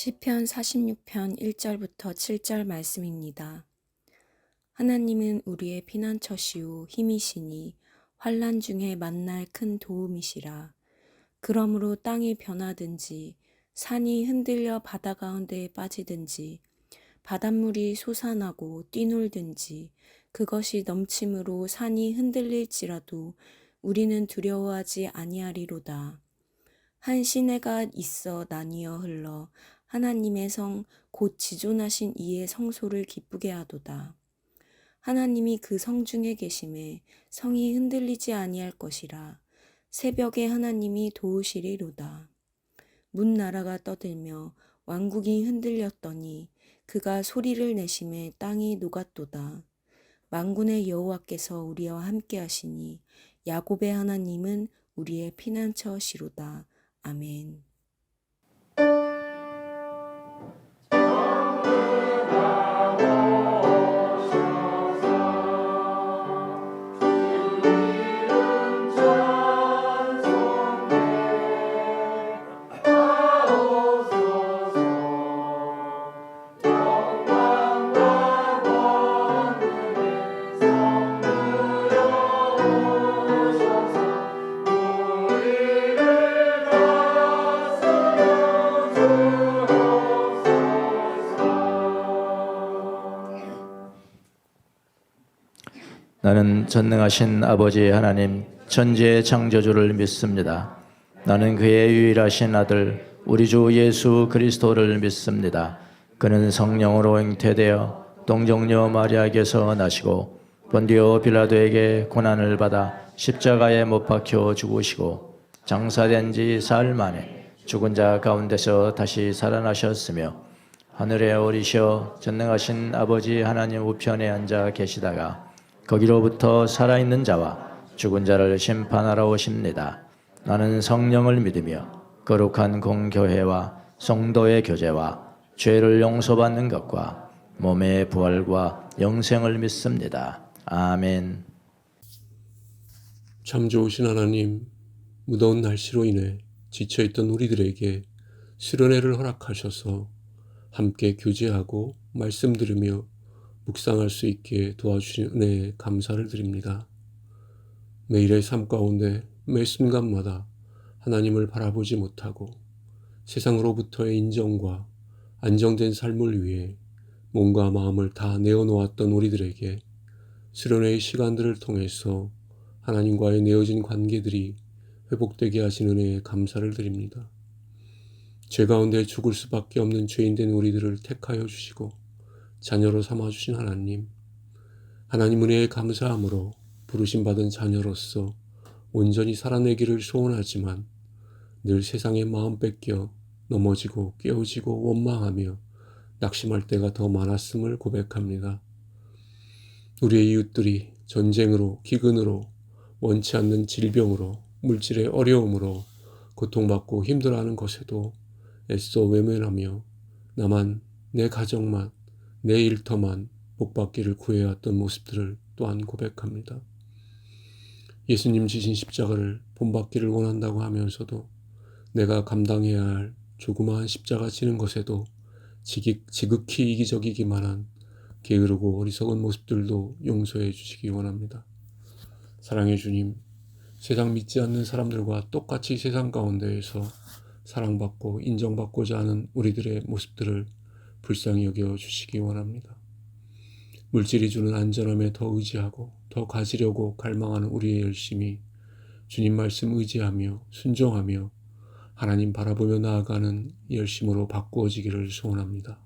시편 46편 1절부터 7절 말씀입니다. 하나님은 우리의 피난처시오 힘이시니 환난 중에 만날 큰 도움이시라. 그러므로 땅이 변하든지 산이 흔들려 바다 가운데에 빠지든지 바닷물이 솟아나고 뛰놀든지 그것이 넘침으로 산이 흔들릴지라도 우리는 두려워하지 아니하리로다. 한 시내가 있어 나뉘어 흘러 하나님의 성 곧 지존하신 이의 성소를 기쁘게 하도다. 하나님이 그 성 중에 계심에 성이 흔들리지 아니할 것이라. 새벽에 하나님이 도우시리로다. 문 나라가 떠들며 왕국이 흔들렸더니 그가 소리를 내심에 땅이 녹았도다. 만군의 여호와께서 우리와 함께 하시니 야곱의 하나님은 우리의 피난처시로다. 아멘. 나는 전능하신 아버지 하나님 천지의 창조주를 믿습니다. 나는 그의 유일하신 아들 우리 주 예수 그리스도를 믿습니다. 그는 성령으로 잉태되어 동정녀 마리아에게서 나시고 본디오 빌라도에게 고난을 받아 십자가에 못 박혀 죽으시고 장사된 지 사흘 만에 죽은 자 가운데서 다시 살아나셨으며 하늘에 오르셔 전능하신 아버지 하나님 우편에 앉아 계시다가 거기로부터 살아있는 자와 죽은 자를 심판하러 오십니다. 나는 성령을 믿으며 거룩한 공교회와 성도의 교제와 죄를 용서받는 것과 몸의 부활과 영생을 믿습니다. 아멘. 참 좋으신 하나님, 무더운 날씨로 인해 지쳐있던 우리들에게 수련회를 허락하셔서 함께 교제하고 말씀 들으며 묵상할 수 있게 도와주신 은혜에 감사를 드립니다. 매일의 삶 가운데 매 순간마다 하나님을 바라보지 못하고 세상으로부터의 인정과 안정된 삶을 위해 몸과 마음을 다 내어놓았던 우리들에게 수련회의 시간들을 통해서 하나님과의 내어진 관계들이 회복되게 하신 은혜에 감사를 드립니다. 죄 가운데 죽을 수밖에 없는 죄인된 우리들을 택하여 주시고 자녀로 삼아주신 하나님, 하나님 은혜에 감사함으로 부르심받은 자녀로서 온전히 살아내기를 소원하지만 늘 세상에 마음 뺏겨 넘어지고 깨어지고 원망하며 낙심할 때가 더 많았음을 고백합니다. 우리의 이웃들이 전쟁으로, 기근으로, 원치 않는 질병으로, 물질의 어려움으로 고통받고 힘들어하는 것에도 애써 외면하며 나만, 내 가정만, 내 일터만 복받기를 구해왔던 모습들을 또한 고백합니다. 예수님 지신 십자가를 본받기를 원한다고 하면서도 내가 감당해야 할 조그마한 십자가 지는 것에도 지극히 이기적이기만 한 게으르고 어리석은 모습들도 용서해 주시기 원합니다. 사랑의 주님, 세상 믿지 않는 사람들과 똑같이 세상 가운데에서 사랑받고 인정받고자 하는 우리들의 모습들을 불쌍히 여겨 주시기 원합니다. 물질이 주는 안전함에 더 의지하고 더 가지려고 갈망하는 우리의 열심이 주님 말씀 의지하며 순종하며 하나님 바라보며 나아가는 열심으로 바꾸어지기를 소원합니다.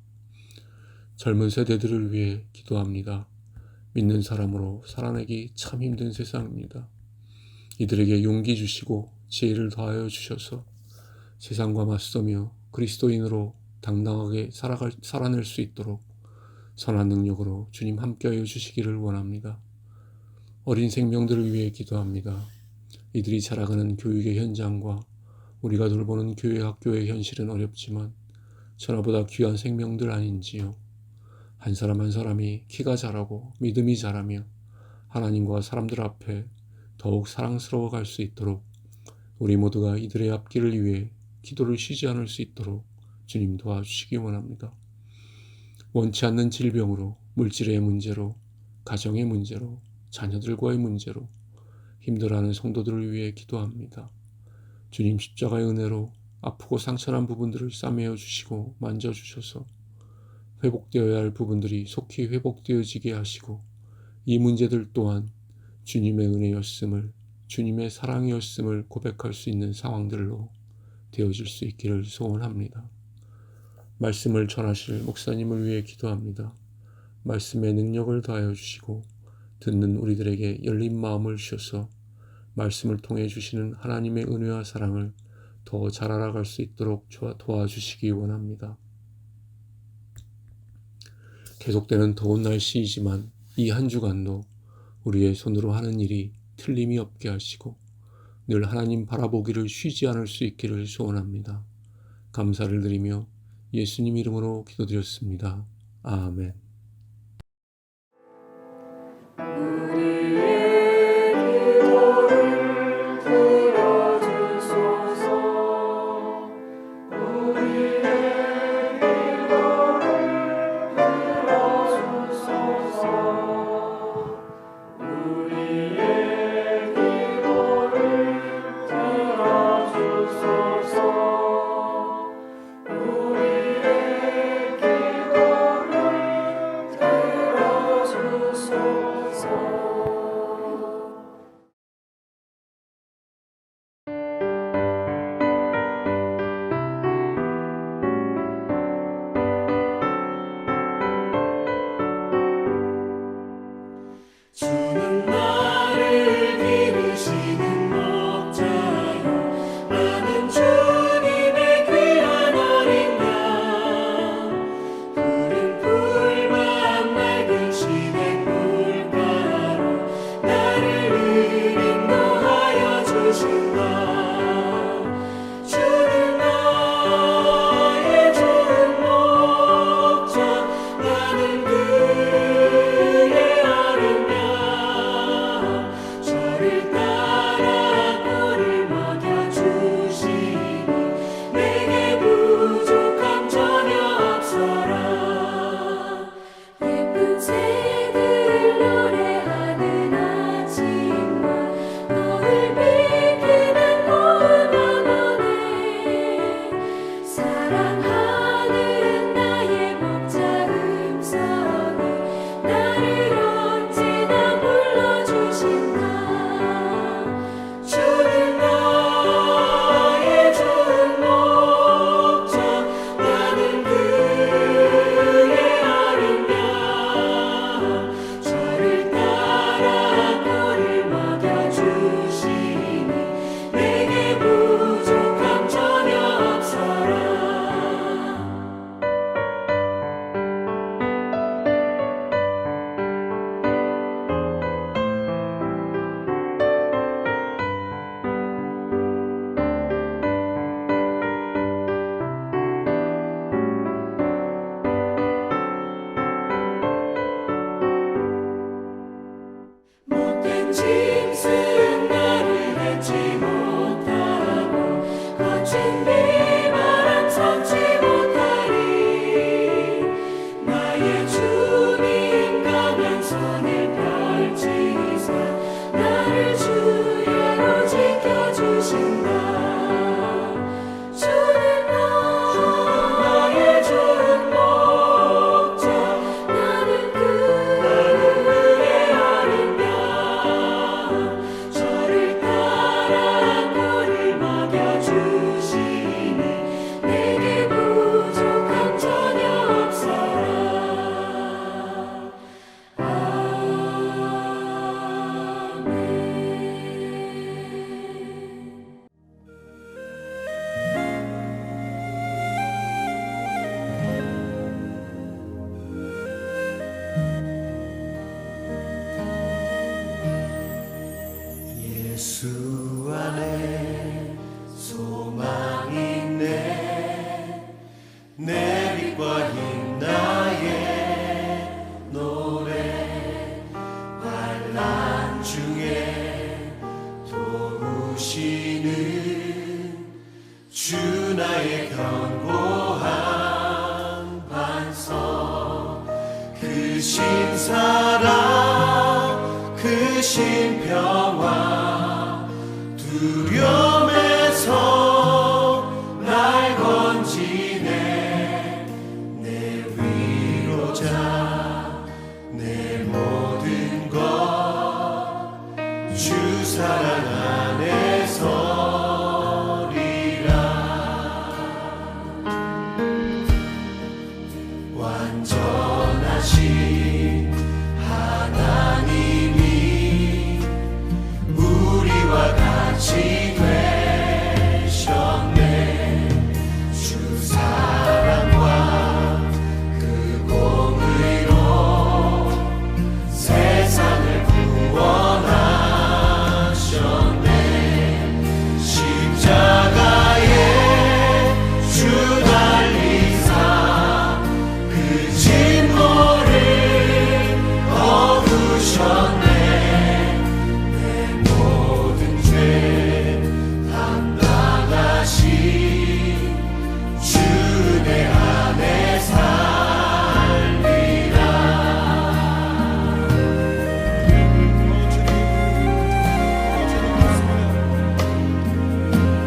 젊은 세대들을 위해 기도합니다. 믿는 사람으로 살아내기 참 힘든 세상입니다. 이들에게 용기 주시고 지혜를 더하여 주셔서 세상과 맞서며 그리스도인으로 당당하게 살아낼 수 있도록 선한 능력으로 주님 함께하여 주시기를 원합니다. 어린 생명들을 위해 기도합니다. 이들이 자라가는 교육의 현장과 우리가 돌보는 교회 학교의 현실은 어렵지만 천하보다 귀한 생명들 아닌지요. 한 사람 한 사람이 키가 자라고 믿음이 자라며 하나님과 사람들 앞에 더욱 사랑스러워 갈 수 있도록 우리 모두가 이들의 앞길을 위해 기도를 쉬지 않을 수 있도록 주님 도와주시기 원합니다. 원치 않는 질병으로, 물질의 문제로, 가정의 문제로, 자녀들과의 문제로 힘들어하는 성도들을 위해 기도합니다. 주님 십자가의 은혜로 아프고 상처난 부분들을 싸매어 주시고 만져주셔서 회복되어야 할 부분들이 속히 회복되어지게 하시고, 이 문제들 또한 주님의 은혜였음을, 주님의 사랑이었음을 고백할 수 있는 상황들로 되어질 수 있기를 소원합니다. 말씀을 전하실 목사님을 위해 기도합니다. 말씀의 능력을 더하여 주시고 듣는 우리들에게 열린 마음을 주셔서 말씀을 통해 주시는 하나님의 은혜와 사랑을 더 잘 알아갈 수 있도록 도와주시기 원합니다. 계속되는 더운 날씨이지만 이 한 주간도 우리의 손으로 하는 일이 틀림이 없게 하시고 늘 하나님 바라보기를 쉬지 않을 수 있기를 소원합니다. 감사를 드리며 예수님 이름으로 기도드렸습니다. 아멘. 주는 나를 기르시는 목자요, 나는 주님의 귀한 어린 양. 푸른 풀밭 맑은 시냇 물가로 나를 인도하여 주신다. 주는 나의 좋은 목자, 나는 그의 어린 양. 저를 따라 꼴을 먹여주시니 내게 부족함 전혀 없어라. 예쁜 새들 노래하는 아침과 너를 비키는 고운 밤원에 사랑하는 나의 목자 음성이 나를 언제나 불러주신다. 주는 나의 좋은 목자, 나는 그의 어린 양. 저를 따라 꼴을 먹여주시니 내게 부족함 전혀 없어라. 못된 짐승 나를 밟지 못하고 거친 비바람 섞지 못하리. 나의 주님 강한 손을 펼치사 나를 주야로 지켜주신다. 주는 나의 좋은 목자, 나는 그의 어린 양. 저를 따라 꼴을 먹여주시니 내게 부족함 전혀 없어라. 예수 안에 소망이 있네. 내 빛과 힘 나의 노래. 환난 중에 도우시는 주 나의 견고한 대신 평화 두려움에서 날 건지네. 내 위로자 내 모든 것 주 사랑 안에서리라. 완전하신 하나님이 우리와 같이 되셨네. 주 사랑과 그 공의로 세상을 구원하셨네. 십자가에 주 달리사 그 진노를 거두셨네. 내 모든 죄 담당하신 주 내 안에 살리라.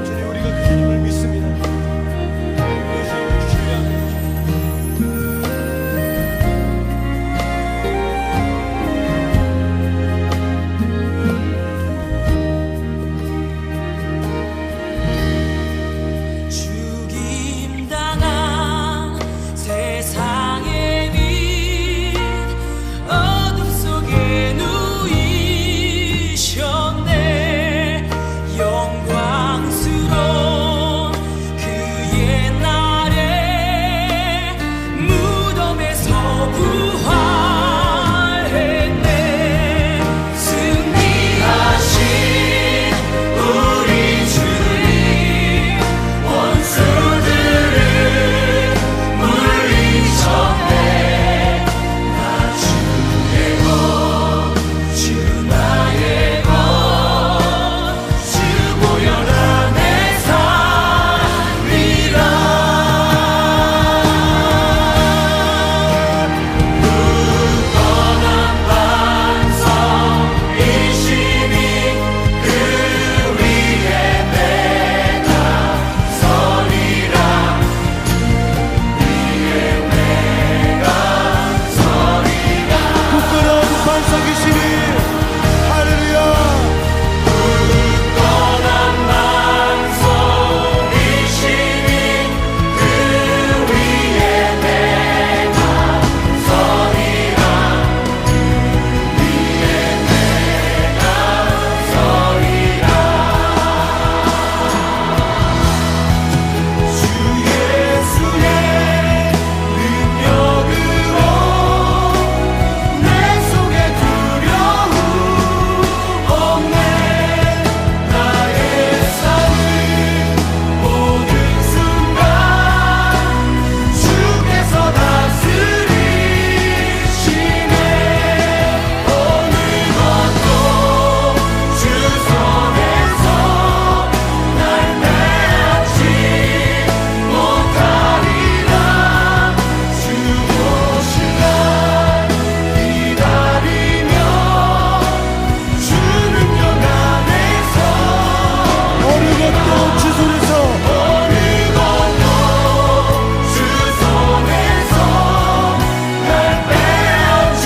주님 우리가 그 힘을 믿습니다. 죽임당한 세상의 빛 어둠 속에 누이셨네. 영광스러운 그 옛날에 무덤에서 부활했네. 승리하신 우리 주님 원수들을 물리셨네. 나 주의 것, 주 나의 것, 주 보혈 안에 살리라. 굳건한 반석이시니 그 위에 내가 서리라. 굳건한 반석이시니 할렐루야. 굳건한 반석이시니 그 위에 내가 서리라. 위에 내가 서리라. 주 예수의 능력으로 내 속에 두려움 없네. 나의 삶을 모든 순간 주께서 다스리시네. 어느 것도 주 손에서 날 빼앗지 못하리라. 주 오실 날 기다리며 주 능력 안에서 어느 것도 주 손에서 날 빼앗지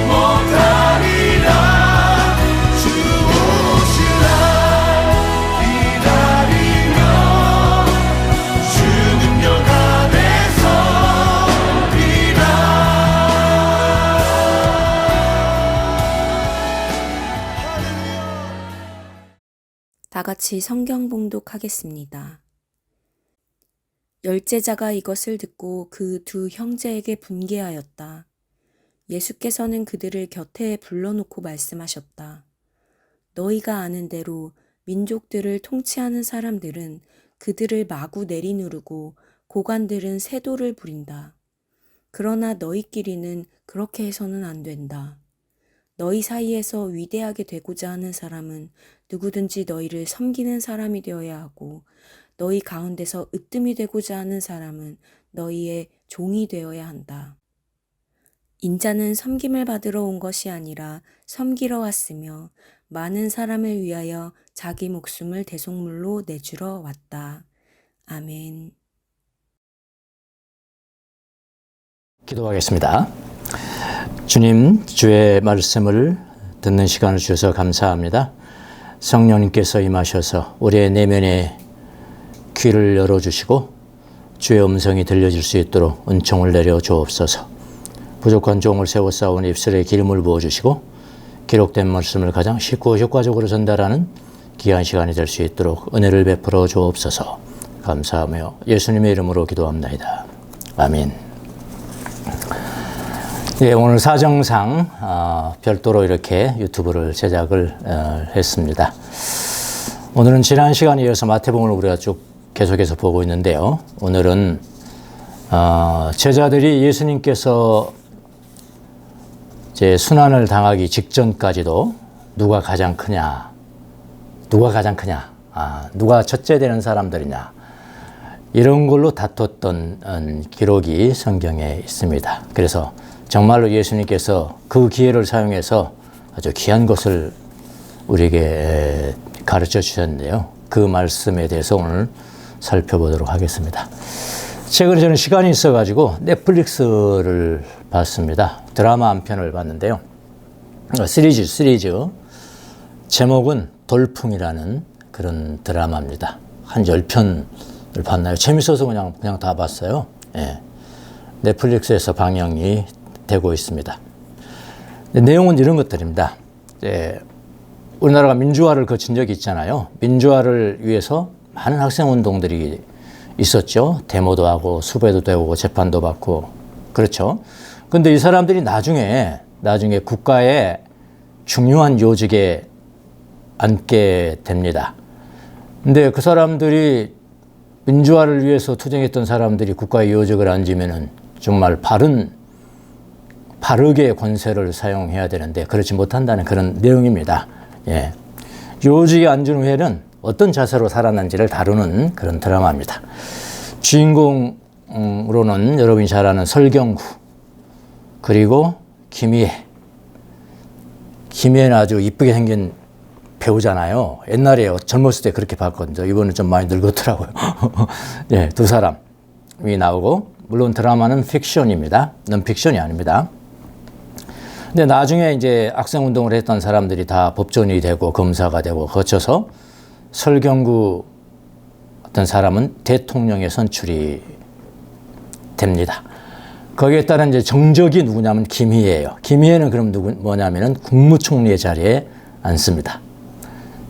못하리라. 주 오실 날 기다리며 주 능력 안에서리라. 다 같이 성경 봉독하겠습니다. 열제자가 이것을 듣고 그 두 형제에게 분개하였다. 예수께서는 그들을 곁에 불러놓고 말씀하셨다. 너희가 아는 대로 민족들을 통치하는 사람들은 그들을 마구 내리누르고 고관들은 세도를 부린다. 그러나 너희끼리는 그렇게 해서는 안 된다. 너희 사이에서 위대하게 되고자 하는 사람은 누구든지 너희를 섬기는 사람이 되어야 하고 너희 가운데서 으뜸이 되고자 하는 사람은 너희의 종이 되어야 한다. 인자는 섬김을 받으러 온 것이 아니라 섬기러 왔으며 많은 사람을 위하여 자기 목숨을 대속물로 내주러 왔다. 아멘. 기도하겠습니다. 주님, 주의 말씀을 듣는 시간을 주셔서 감사합니다. 성령님께서 임하셔서 우리의 내면에 귀를 열어주시고 주의 음성이 들려질 수 있도록 은총을 내려 주옵소서. 부족한 종을 세워 쌓은 입술에 기름을 부어주시고 기록된 말씀을 가장 쉽고 효과적으로 전달하는 귀한 시간이 될 수 있도록 은혜를 베풀어 주옵소서. 감사하며 예수님의 이름으로 기도합니다. 아멘. 네, 오늘 사정상 별도로 이렇게 유튜브를 제작을 했습니다. 오늘은 지난 시간에 이어서 마태복음을 우리가 쭉 계속해서 보고 있는데요. 오늘은 제자들이 예수님께서 이제 순환을 당하기 직전까지도 누가 가장 크냐, 누가 첫째 되는 사람들이냐, 이런 걸로 다퉜던 기록이 성경에 있습니다. 그래서 정말로 예수님께서 그 기회를 사용해서 아주 귀한 것을 우리에게 가르쳐 주셨는데요. 그 말씀에 대해서 오늘 살펴보도록 하겠습니다. 최근에 저는 시간이 있어가지고 넷플릭스를 봤습니다. 드라마 한 편을 봤는데요. 시리즈. 제목은 돌풍이라는 그런 드라마입니다. 한 10편을 봤나요? 재밌어서 그냥 다 봤어요. 예. 넷플릭스에서 방영이 되고 있습니다. 내용은 이런 것들입니다. 우리나라가 민주화를 거친 적이 있잖아요. 민주화를 위해서 많은 학생운동들이 있었죠. 데모도 하고 수배도 되고 재판도 받고 그렇죠. 근데 이 사람들이 나중에 국가의 중요한 요직에 앉게 됩니다. 근데 그 사람들이 민주화를 위해서 투쟁했던 사람들이 국가의 요직을 앉으면은 정말 바르게 권세를 사용해야 되는데 그렇지 못한다는 그런 내용입니다. 예. 요직에 앉은 후에는 어떤 자세로 살아난지를 다루는 그런 드라마입니다. 주인공으로는 여러분이 잘 아는 설경구, 그리고 김희애는 아주 이쁘게 생긴 배우잖아요. 옛날에 젊었을 때 그렇게 봤거든요. 이번엔 좀 많이 늙었더라고요. 네, 두 사람이 나오고, 물론 드라마는 픽션입니다. 넌픽션이 아닙니다. 근데 나중에 이제 학생운동을 했던 사람들이 다 법조인이 되고 검사가 되고 거쳐서 설경구 어떤 사람은 대통령에 선출이 됩니다. 거기에 따른 이제 정적이 누구냐면 김희애예요. 김희애는 그럼 뭐냐면은 국무총리의 자리에 앉습니다.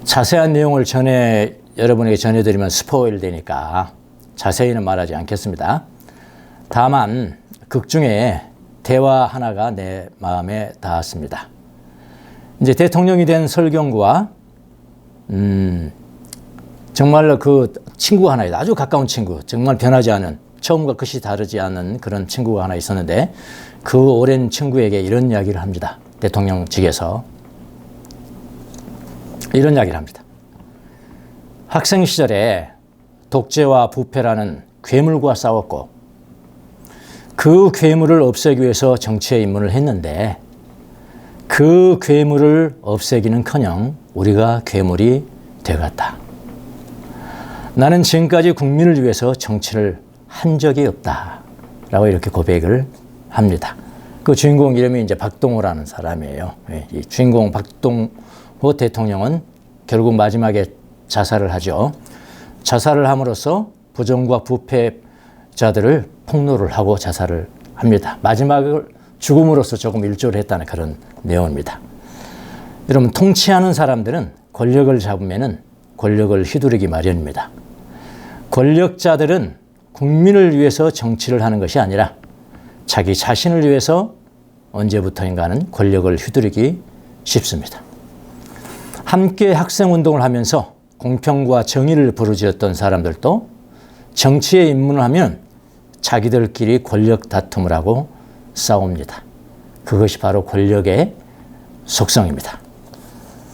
자세한 내용을 여러분에게 전해드리면 스포일 되니까 자세히는 말하지 않겠습니다. 다만 극 중에 대화 하나가 내 마음에 닿았습니다. 이제 대통령이 된 설경구와 정말로 그 친구가 하나 있다. 아주 가까운 친구, 정말 변하지 않은, 처음과 끝이 다르지 않은 그런 친구가 하나 있었는데 그 오랜 친구에게 이런 이야기를 합니다. 대통령직에서 이런 이야기를 합니다. 학생 시절에 독재와 부패라는 괴물과 싸웠고 그 괴물을 없애기 위해서 정치에 입문을 했는데 그 괴물을 없애기는커녕 우리가 괴물이 되어갔다. 나는 지금까지 국민을 위해서 정치를 한 적이 없다. 라고 이렇게 고백을 합니다. 그 주인공 이름이 이제 박동호라는 사람이에요. 이 주인공 박동호 대통령은 결국 마지막에 자살을 하죠. 자살을 함으로써 부정과 부패자들을 폭로를 하고 자살을 합니다. 마지막을 죽음으로써 조금 일조를 했다는 그런 내용입니다. 여러분, 통치하는 사람들은 권력을 잡으면은 권력을 휘두르기 마련입니다. 권력자들은 국민을 위해서 정치를 하는 것이 아니라 자기 자신을 위해서 언제부터인가는 권력을 휘두르기 쉽습니다. 함께 학생운동을 하면서 공평과 정의를 부르짖었던 사람들도 정치에 입문을 하면 자기들끼리 권력 다툼을 하고 싸웁니다. 그것이 바로 권력의 속성입니다.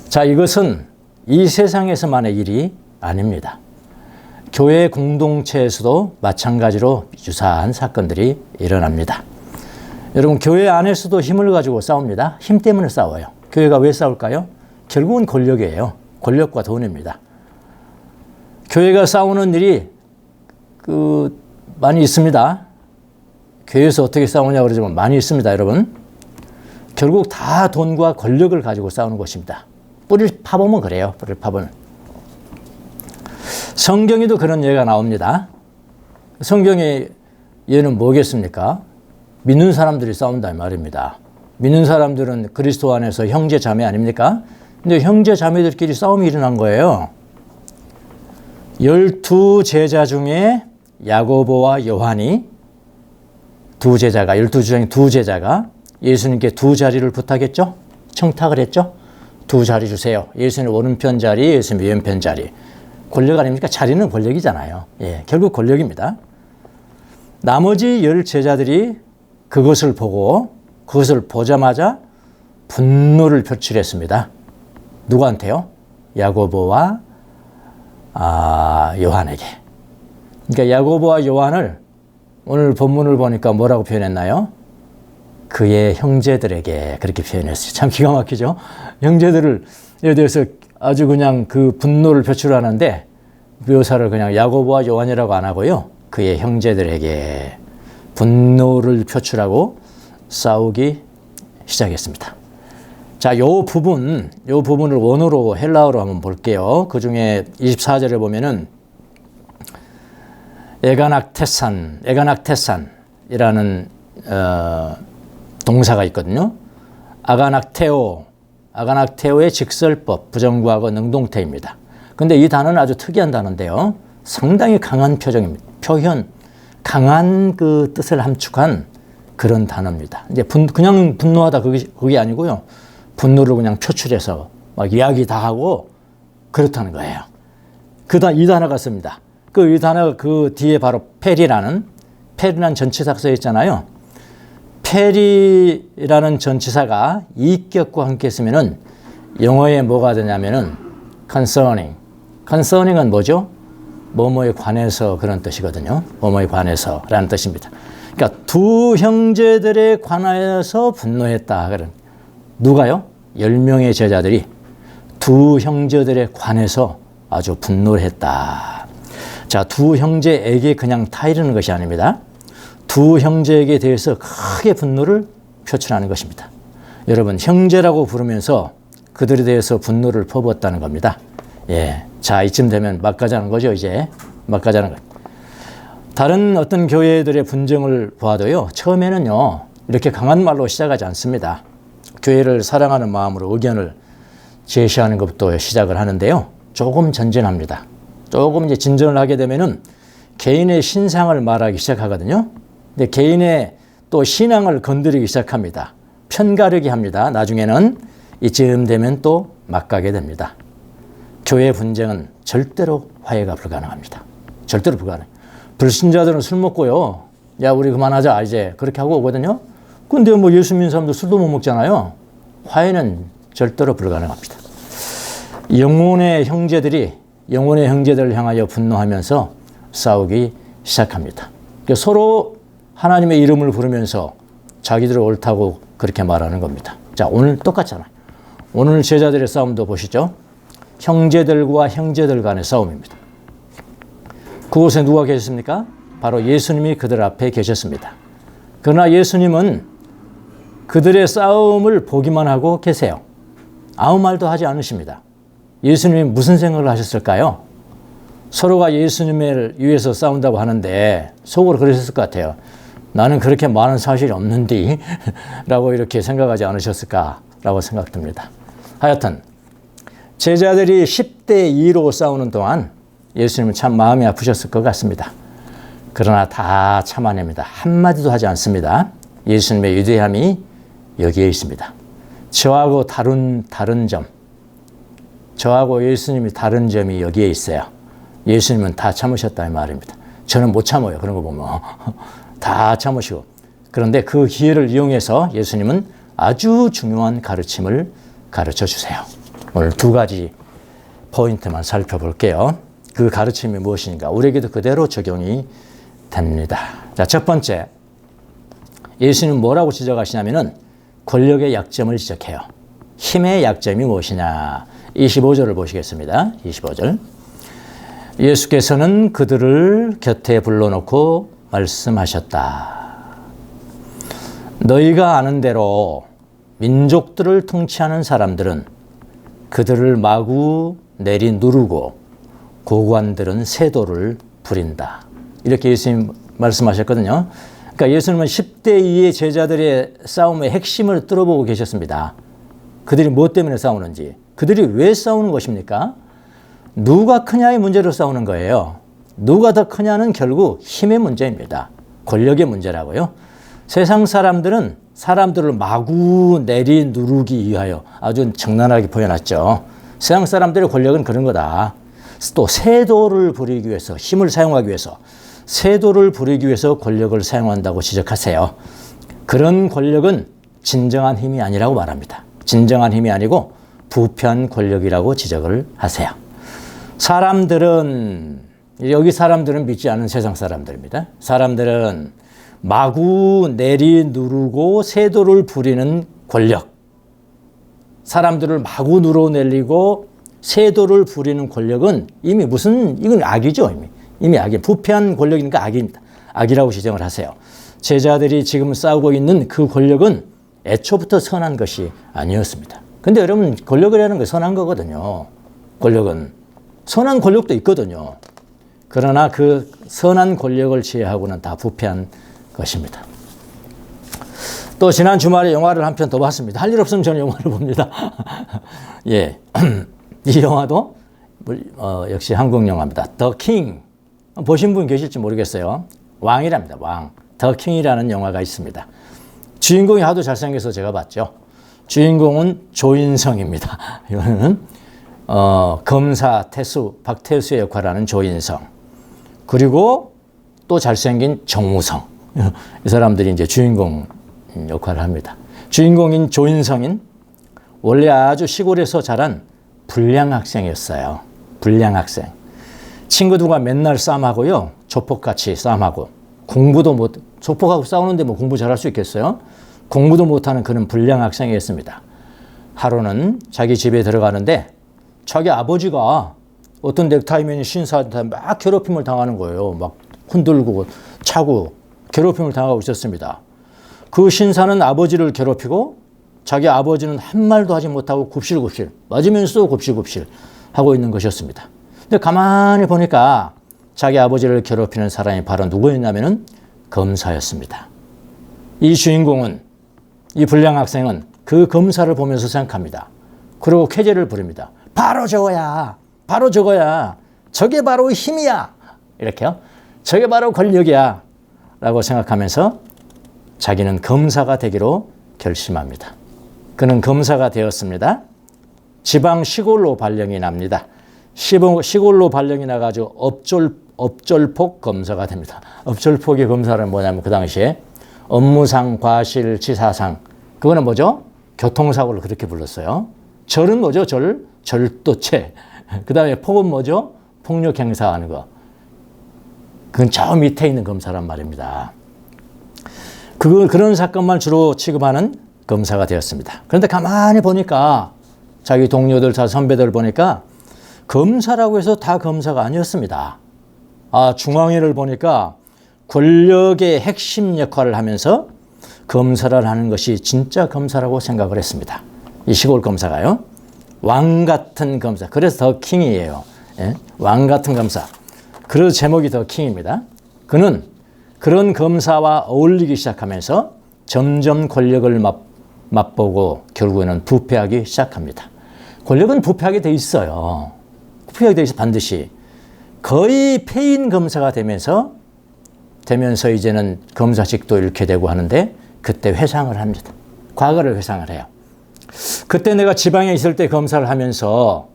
자, 이것은 이 세상에서만의 일이 아닙니다. 교회 공동체에서도 마찬가지로 유사한 사건들이 일어납니다. 여러분, 교회 안에서도 힘을 가지고 싸웁니다. 힘 때문에 싸워요. 교회가 왜 싸울까요? 결국은 권력이에요. 권력과 돈입니다. 교회가 싸우는 일이 많이 있습니다. 교회에서 어떻게 싸우냐고 그러지만 많이 있습니다, 여러분. 결국 다 돈과 권력을 가지고 싸우는 것입니다. 뿌리를 파보면 그래요. 뿌리를 파보면. 성경에도 그런 예가 나옵니다. 성경의 예는 뭐겠습니까? 믿는 사람들이 싸운다 이 말입니다. 믿는 사람들은 그리스도 안에서 형제 자매 아닙니까? 근데 형제 자매들끼리 싸움이 일어난 거예요. 12제자 중에 야고보와 요한이 두 제자가 12주 중에 두 제자가 예수님께 두 자리를 부탁했죠. 청탁을 했죠. 두 자리 주세요. 예수님 오른편 자리, 예수님 왼편 자리. 권력 아닙니까? 자리는 권력이잖아요. 예, 결국 권력입니다. 나머지 10 제자들이 그것을 보자마자 분노를 표출했습니다. 누구한테요? 야고보와 요한에게. 그러니까 야고보와 요한을 오늘 본문을 보니까 뭐라고 표현했나요? 그의 형제들에게 그렇게 표현했어요. 참 기가 막히죠? 형제들에 대해서 아주 그냥 그 분노를 표출하는데 묘사를 그냥 야고보와 요한이라고 안 하고요. 그의 형제들에게 분노를 표출하고 싸우기 시작했습니다. 자, 요 부분을 원어로 헬라어로 한번 볼게요. 그 중에 24절에 보면은 에가낙테산이라는 동사가 있거든요. 아가낙테오의 직설법, 부정구하고 능동태입니다. 근데 이 단어는 아주 특이한 단어인데요. 상당히 강한 강한 그 뜻을 함축한 그런 단어입니다. 이제 그냥 분노하다 그게 아니고요. 분노를 그냥 표출해서 막 이야기 다 하고 그렇다는 거예요. 이 단어가 씁니다. 이 단어 그 뒤에 바로 페리라는 전치사가 써 있잖아요. 페리라는 전치사가 이격과 함께 쓰면은 영어에 뭐가 되냐면은 concerning은 뭐죠? 뭐뭐에 관해서 그런 뜻이거든요. 뭐뭐에 관해서라는 뜻입니다. 그러니까 두 형제들에 관하여서 분노했다. 그런 누가요? 10명의 제자들이 두 형제들에 관해서 아주 분노를 했다. 자, 두 형제에게 그냥 타이르는 것이 아닙니다. 두 형제에게 대해서 크게 분노를 표출하는 것입니다. 여러분, 형제라고 부르면서 그들에 대해서 분노를 퍼부었다는 겁니다. 예. 자, 이쯤 되면 막 가자는 거죠, 이제. 막 가자는 거. 다른 어떤 교회들의 분쟁을 보아도요, 처음에는요, 이렇게 강한 말로 시작하지 않습니다. 교회를 사랑하는 마음으로 의견을 제시하는 것부터 시작을 하는데요. 조금 전진합니다. 조금 이제 진전을 하게 되면은 개인의 신상을 말하기 시작하거든요. 근데 개인의 또 신앙을 건드리기 시작합니다. 편가르기 합니다. 나중에는 이쯤 되면 또 막 가게 됩니다. 교회 분쟁은 절대로 화해가 불가능합니다. 절대로 불가능해요. 불신자들은 술 먹고요. 야, 우리 그만하자. 이제 그렇게 하고 오거든요. 근데 뭐 예수 믿는 사람도 술도 못 먹잖아요. 화해는 절대로 불가능합니다. 영혼의 형제들을 향하여 분노하면서 싸우기 시작합니다. 그러니까 서로 하나님의 이름을 부르면서 자기들을 옳다고 그렇게 말하는 겁니다. 자, 오늘 똑같잖아요. 오늘 제자들의 싸움도 보시죠. 형제들과 형제들 간의 싸움입니다. 그곳에 누가 계셨습니까? 바로 예수님이 그들 앞에 계셨습니다. 그러나 예수님은 그들의 싸움을 보기만 하고 계세요. 아무 말도 하지 않으십니다. 예수님이 무슨 생각을 하셨을까요? 서로가 예수님을 위해서 싸운다고 하는데 속으로 그러셨을 것 같아요. 나는 그렇게 많은 사실이 없는데 라고 이렇게 생각하지 않으셨을까라고 생각됩니다. 하여튼 제자들이 10대 2로 싸우는 동안 예수님은 참 마음이 아프셨을 것 같습니다. 그러나 다 참아냅니다. 한마디도 하지 않습니다. 예수님의 위대함이 여기에 있습니다. 저하고 다른 점, 저하고 예수님이 다른 점이 여기에 있어요. 예수님은 다 참으셨다 이 말입니다. 저는 못 참아요. 그런 거 보면. 다 참으시고. 그런데 그 기회를 이용해서 예수님은 아주 중요한 가르침을 가르쳐 주세요. 오늘 두 가지 포인트만 살펴볼게요. 그 가르침이 무엇인가? 우리에게도 그대로 적용이 됩니다. 자, 첫 번째. 예수님은 뭐라고 지적하시냐면은 권력의 약점을 지적해요. 힘의 약점이 무엇이냐. 25절을 보시겠습니다. 25절. 예수께서는 그들을 곁에 불러놓고 말씀하셨다. 너희가 아는 대로 민족들을 통치하는 사람들은 그들을 마구 내리 누르고 고관들은 세도를 부린다. 이렇게 예수님 말씀하셨거든요. 그러니까 예수님은 10대 2의 제자들의 싸움의 핵심을 뚫어보고 계셨습니다. 그들이 무엇 때문에 싸우는지, 그들이 왜 싸우는 것입니까? 누가 크냐의 문제로 싸우는 거예요. 누가 더 크냐는 결국 힘의 문제입니다. 권력의 문제라고요. 세상 사람들은 사람들을 마구 내리 누르기 위하여 아주 적나라하게 표현했죠. 세상 사람들의 권력은 그런 거다. 또 세도를 부리기 위해서, 힘을 사용하기 위해서, 세도를 부리기 위해서 권력을 사용한다고 지적하세요. 그런 권력은 진정한 힘이 아니라고 말합니다. 진정한 힘이 아니고 부패한 권력이라고 지적을 하세요. 사람들은, 여기 사람들은 믿지 않은 세상 사람들입니다. 사람들은 마구 내리 누르고 세도를 부리는 권력, 사람들을 마구 눌러내리고 세도를 부리는 권력은 이미 이건 악이죠. 이미 악이, 부패한 권력이니까 악입니다. 악이라고 지정을 하세요. 제자들이 지금 싸우고 있는 그 권력은 애초부터 선한 것이 아니었습니다. 근데 여러분, 권력이라는 게 선한 거거든요. 권력은 선한 권력도 있거든요. 그러나 그 선한 권력을 제외하고는 다 부패한 것입니다. 또 지난 주말에 영화를 한 편 더 봤습니다. 할 일 없으면 저는 영화를 봅니다. 예, 이 영화도 역시 한국 영화입니다. 더 킹. 보신 분 계실지 모르겠어요. 왕이랍니다. 왕. 더 킹이라는 영화가 있습니다. 주인공이 하도 잘생겨서 제가 봤죠. 주인공은 조인성입니다. 이거는 검사 박태수의 역할을 하는 조인성. 그리고 또 잘생긴 정우성. 이 사람들이 이제 주인공 역할을 합니다. 주인공인 조인성인 원래 아주 시골에서 자란 불량 학생이었어요. 불량 학생. 친구들과 맨날 싸움하고요. 조폭같이 싸움하고 공부도 조폭하고 싸우는데 뭐 공부 잘할 수 있겠어요? 공부도 못하는 그런 불량 학생이었습니다. 하루는 자기 집에 들어가는데 자기 아버지가 어떤 넥타이맨 신사한테 막 괴롭힘을 당하는 거예요. 막 흔들고 차고 괴롭힘을 당하고 있었습니다. 그 신사는 아버지를 괴롭히고 자기 아버지는 한 말도 하지 못하고 굽실굽실 맞으면서 굽실굽실 하고 있는 것이었습니다. 근데 가만히 보니까 자기 아버지를 괴롭히는 사람이 바로 누구였냐면은 검사였습니다. 이 주인공은, 이 불량 학생은 그 검사를 보면서 생각합니다. 그리고 쾌재를 부립니다. 바로 저거야. 바로 저거야. 저게 바로 힘이야. 이렇게요. 저게 바로 권력이야. 라고 생각하면서 자기는 검사가 되기로 결심합니다. 그는 검사가 되었습니다. 지방 시골로 발령이 납니다. 시골로 발령이 나가지고 업졸폭 검사가 됩니다. 업졸폭의 검사는 뭐냐면 그 당시에 업무상 과실치사상, 그거는 뭐죠? 교통사고를 그렇게 불렀어요. 절은 뭐죠? 절도죄. 그 다음에 폭은 뭐죠? 폭력 행사하는 거. 그건 저 밑에 있는 검사란 말입니다. 그런 사건만 주로 취급하는 검사가 되었습니다. 그런데 가만히 보니까 자기 동료들, 선배들 보니까 검사라고 해서 다 검사가 아니었습니다. 중앙일을 보니까 권력의 핵심 역할을 하면서 검사를 하는 것이 진짜 검사라고 생각을 했습니다. 이 시골 검사가요. 왕 같은 검사. 그래서 더 킹이에요. 예? 왕 같은 검사. 그래서 제목이 더 킹입니다. 그는 그런 검사와 어울리기 시작하면서 점점 권력을 맛보고 결국에는 부패하기 시작합니다. 권력은 부패하게 돼 있어요. 부패하게 돼 있어 반드시. 거의 폐인 검사가 되면서 이제는 검사직도 잃게 되고 하는데 그때 회상을 합니다. 과거를 회상을 해요. 그때 내가 지방에 있을 때 검사를 하면서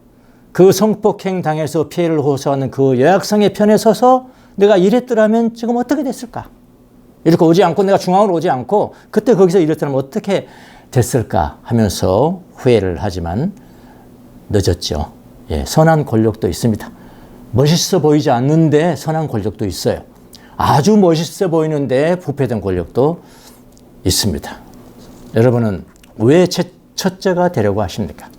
그 성폭행 당해서 피해를 호소하는 그 여학생의 편에 서서 내가 이랬더라면 지금 어떻게 됐을까? 이렇게 오지 않고 내가 중앙으로 오지 않고 그때 거기서 이랬더라면 어떻게 됐을까 하면서 후회를 하지만 늦었죠. 예, 선한 권력도 있습니다. 멋있어 보이지 않는데 선한 권력도 있어요. 아주 멋있어 보이는데 부패된 권력도 있습니다. 여러분은 왜 첫째가 되려고 하십니까?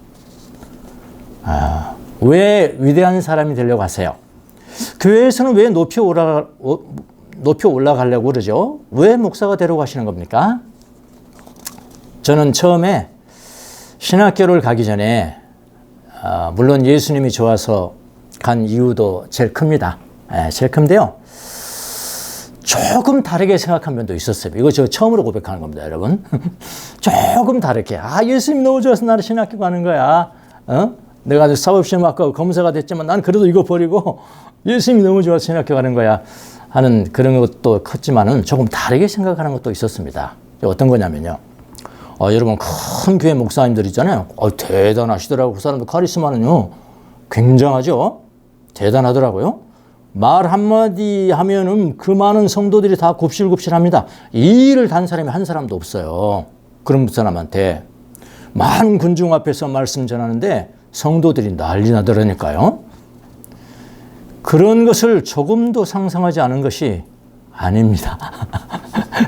왜 위대한 사람이 되려고 하세요? 교회에서는 왜 높이 올라가려고 그러죠? 왜 목사가 되려고 하시는 겁니까? 저는 처음에 신학교를 가기 전에 물론 예수님이 좋아서 간 이유도 제일 큽니다. 제일 큰데요. 조금 다르게 생각한 면도 있었어요. 이거 저 처음으로 고백하는 겁니다, 여러분. 조금 다르게. 예수님 너무 좋아서 나는 신학교 가는 거야. 내가 사법시험학과 검사가 됐지만 난 그래도 이거 버리고 예수님이 너무 좋아서 신학교 가는 거야 하는 그런 것도 컸지만은 조금 다르게 생각하는 것도 있었습니다. 어떤 거냐면요. 여러분 큰 교회 목사님들 있잖아요. 대단하시더라고요. 그 사람들 카리스마는요. 굉장하죠. 대단하더라고요. 말 한마디 하면은 그 많은 성도들이 다 굽실굽실합니다. 이 일을 단 사람이 한 사람도 없어요. 그런 사람한테 많은 군중 앞에서 말씀 전하는데 성도들이 난리 나더라니까요. 그런 것을 조금도 상상하지 않은 것이 아닙니다.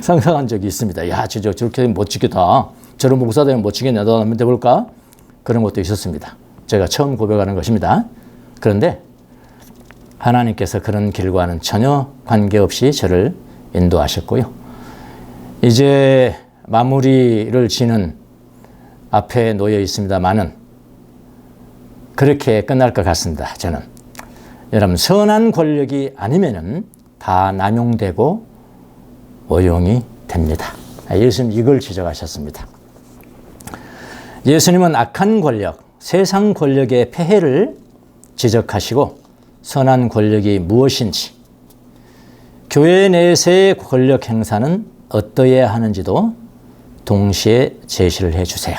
상상한 적이 있습니다. 야, 저렇게 멋지겠다. 저런 목사 되면 멋지겠네. 나도 한번 해볼까? 그런 것도 있었습니다. 제가 처음 고백하는 것입니다. 그런데 하나님께서 그런 길과는 전혀 관계없이 저를 인도하셨고요. 이제 마무리를 지는 앞에 놓여 있습니다만은 그렇게 끝날 것 같습니다. 저는 여러분 선한 권력이 아니면은 다 남용되고 오용이 됩니다. 예수님 이걸 지적하셨습니다. 예수님은 악한 권력, 세상 권력의 폐해를 지적하시고 선한 권력이 무엇인지, 교회 내에서의 권력 행사는 어떠해야 하는지도 동시에 제시를 해주세요.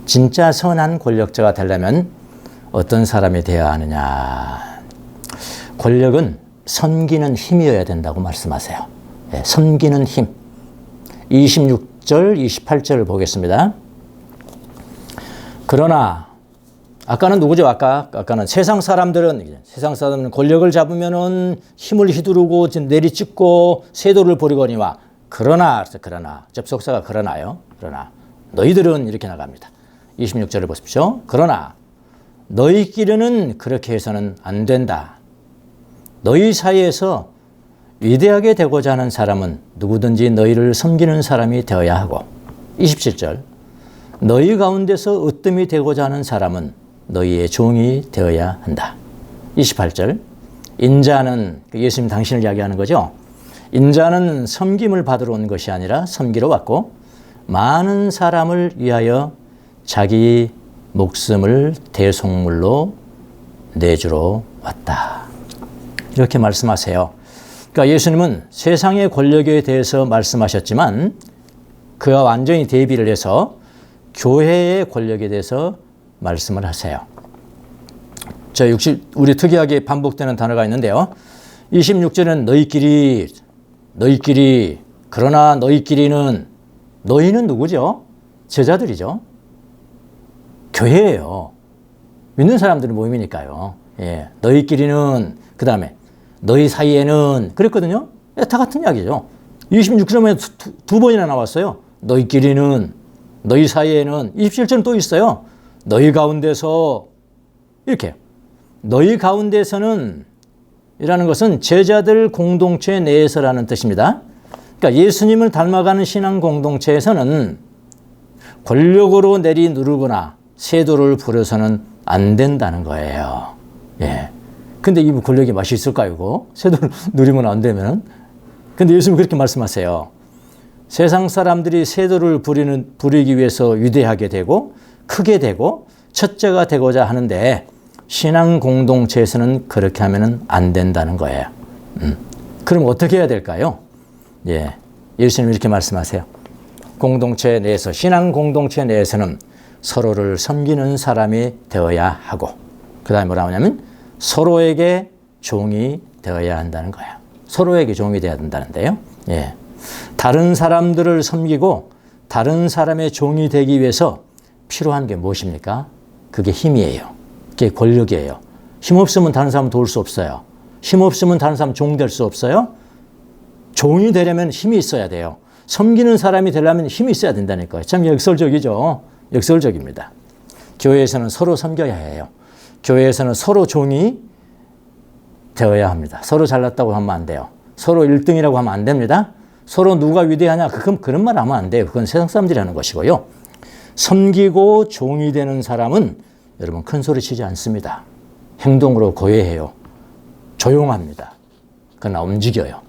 진짜 선한 권력자가 되려면 어떤 사람이 되어야 하느냐. 권력은 섬기는 힘이어야 된다고 말씀하세요. 섬기는 힘. 26절, 28절을 보겠습니다. 그러나 아까는 누구죠? 아까는 세상 사람들은 권력을 잡으면은 힘을 휘두르고 내리찍고 세도를 부리거니와 그러나 접속사가 그러나요. 그러나 너희들은 이렇게 나갑니다. 26절을 보십시오. 그러나 너희끼리는 그렇게 해서는 안 된다. 너희 사이에서 위대하게 되고자 하는 사람은 누구든지 너희를 섬기는 사람이 되어야 하고 27절 너희 가운데서 으뜸이 되고자 하는 사람은 너희의 종이 되어야 한다. 28절 인자는 예수님 당신을 이야기하는 거죠. 인자는 섬김을 받으러 온 것이 아니라 섬기러 왔고 많은 사람을 위하여 자기 목숨을 대속물로 내주러 왔다. 이렇게 말씀하세요. 그러니까 예수님은 세상의 권력에 대해서 말씀하셨지만 그와 완전히 대비를 해서 교회의 권력에 대해서 말씀을 하세요. 우리 특이하게 반복되는 단어가 있는데요. 26절은 너희끼리 그러나 너희끼리는 너희는 누구죠? 제자들이죠. 교회예요. 믿는 사람들의 모임이니까요. 너희끼리는 그 다음에 너희 사이에는 그랬거든요. 다 같은 이야기죠. 26절에 두 번이나 나왔어요. 너희끼리는 너희 사이에는 27절은 또 있어요. 너희 가운데서 이렇게 너희 가운데서는 이라는 것은 제자들 공동체 내에서라는 뜻입니다. 그러니까 예수님을 닮아가는 신앙 공동체에서는 권력으로 내리누르거나 세도를 부려서는 안 된다는 거예요. 근데 이 권력이 맛이 있을까요, 이거? 세도를 누리면 안 되면. 근데 예수님이 그렇게 말씀하세요. 세상 사람들이 세도를 부리기 위해서 위대하게 되고 크게 되고 첫째가 되고자 하는데 신앙 공동체에서는 그렇게 하면 안 된다는 거예요. 그럼 어떻게 해야 될까요? 예수님이 이렇게 말씀하세요. 공동체 내에서 신앙 공동체 내에서는 서로를 섬기는 사람이 되어야 하고 그 다음에 뭐라고 하냐면 서로에게 종이 되어야 한다는 거예요. 서로에게 종이 되어야 된다는데요. 다른 사람들을 섬기고 다른 사람의 종이 되기 위해서 필요한 게 무엇입니까? 그게 힘이에요. 그게 권력이에요. 힘 없으면 다른 사람 도울 수 없어요. 힘 없으면 다른 사람 종 될 수 없어요. 종이 되려면 힘이 있어야 돼요. 섬기는 사람이 되려면 힘이 있어야 된다니까요. 참 역설적이죠. 역설적입니다. 교회에서는 서로 섬겨야 해요. 교회에서는 서로 종이 되어야 합니다. 서로 잘났다고 하면 안 돼요. 서로 1등이라고 하면 안 됩니다. 서로 누가 위대하냐, 그런 말 하면 안 돼요. 그건 세상 사람들이 하는 것이고요. 섬기고 종이 되는 사람은 여러분 큰 소리 치지 않습니다. 행동으로 고해해요. 조용합니다. 그러나 움직여요.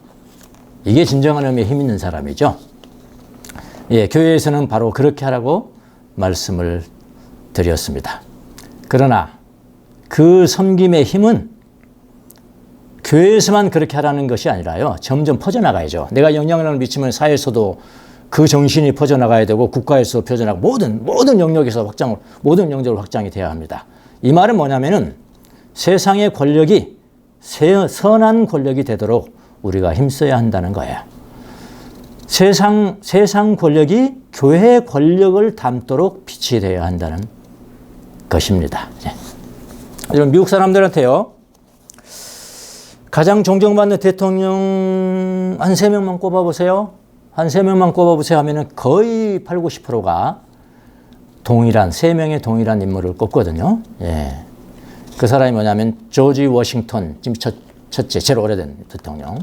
이게 진정한 의미의 힘 있는 사람이죠. 예, 교회에서는 바로 그렇게 하라고 말씀을 드렸습니다. 그러나 그 섬김의 힘은 교회에서만 그렇게 하라는 것이 아니라요. 점점 퍼져나가야죠. 내가 영향력을 미치면 사회에서도 그 정신이 퍼져나가야 되고 국가에서 퍼져나가고 모든 영역에서 모든 영역으로 확장이 돼야 합니다. 이 말은 뭐냐면은 세상의 권력이 선한 권력이 되도록 우리가 힘써야 한다는 거예요. 세상 권력이 교회의 권력을 담도록 빛이 되어야 한다는 것입니다. 여러분 미국 사람들한테요. 가장 존경받는 대통령 한 3명만 꼽아보세요. 한 3명만 꼽아보세요 하면은 거의 80~90%가 3명의 동일한 인물을 꼽거든요. 예. 그 사람이 뭐냐면 조지 워싱턴, 지금 첫째, 제일 오래된 대통령.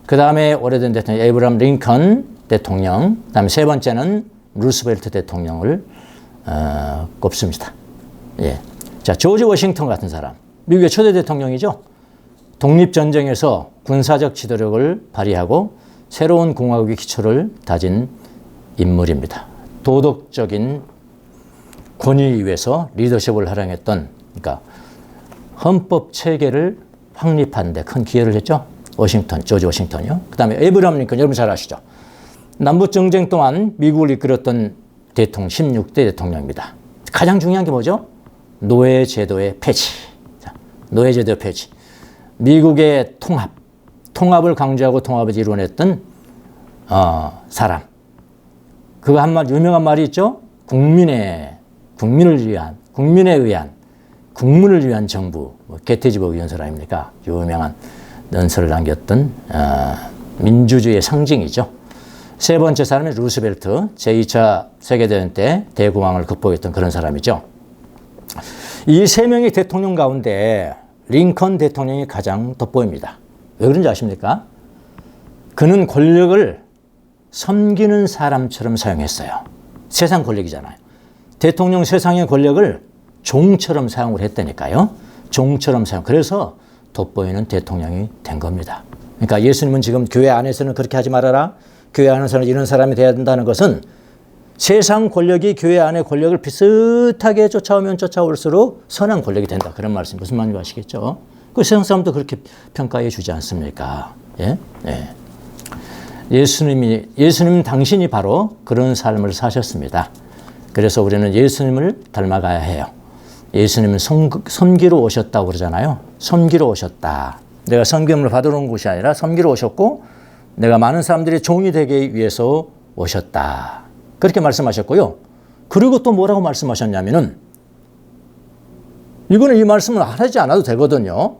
그 다음에 오래된 대통령 에이브라함 링컨 대통령. 그 다음에 세 번째는 루스벨트 대통령을 꼽습니다. 예. 자, 조지 워싱턴 같은 사람. 미국의 초대 대통령이죠. 독립전쟁에서 군사적 지도력을 발휘하고 새로운 공화국의 기초를 다진 인물입니다. 도덕적인 권위 위에서 리더십을 활용했던, 그러니까 헌법 체계를 확립하는 데 큰 기여를 했죠. 조지 워싱턴이요. 그 다음에 에이브라함 링컨, 여러분 잘 아시죠. 남북전쟁 동안 미국을 이끌었던 대통령, 16대 대통령입니다. 가장 중요한 게 뭐죠? 노예제도의 폐지. 노예제도의 폐지. 미국의 통합을 강조하고 통합을 이루어냈던 사람. 그거 유명한 말이 있죠. 국민을 위한 정부. 게티즈버그 연설 아닙니까? 유명한 연설을 남겼던 민주주의의 상징이죠. 세 번째 사람이 루스벨트, 제2차 세계대전 때 대공황을 극복했던 그런 사람이죠. 이 세 명의 대통령 가운데 링컨 대통령이 가장 돋보입니다. 왜 그런지 아십니까? 그는 권력을 섬기는 사람처럼 사용했어요. 세상 권력이잖아요. 대통령 세상의 권력을 종처럼 사용을 했다니까요. 종처럼 사용. 그래서 돋보이는 대통령이 된 겁니다. 그러니까 예수님은 지금 교회 안에서는 그렇게 하지 말아라. 교회 안에서는 이런 사람이 돼야 된다는 것은 세상 권력이 교회 안의 권력을 비슷하게 쫓아오면 쫓아올수록 선한 권력이 된다. 그런 말씀 무슨 말인지 아시겠죠? 그 세상 사람도 그렇게 평가해 주지 않습니까? 예? 예. 예수님 당신이 바로 그런 삶을 사셨습니다. 그래서 우리는 예수님을 닮아가야 해요. 예수님은 섬기러 오셨다고 그러잖아요. 섬기러 오셨다. 내가 섬김을 받으러 온 것이 아니라 섬기러 오셨고 내가 많은 사람들이 종이 되기 위해서 오셨다. 그렇게 말씀하셨고요. 그리고 또 뭐라고 말씀하셨냐면은 이거는 이 말씀을 하지 않아도 되거든요.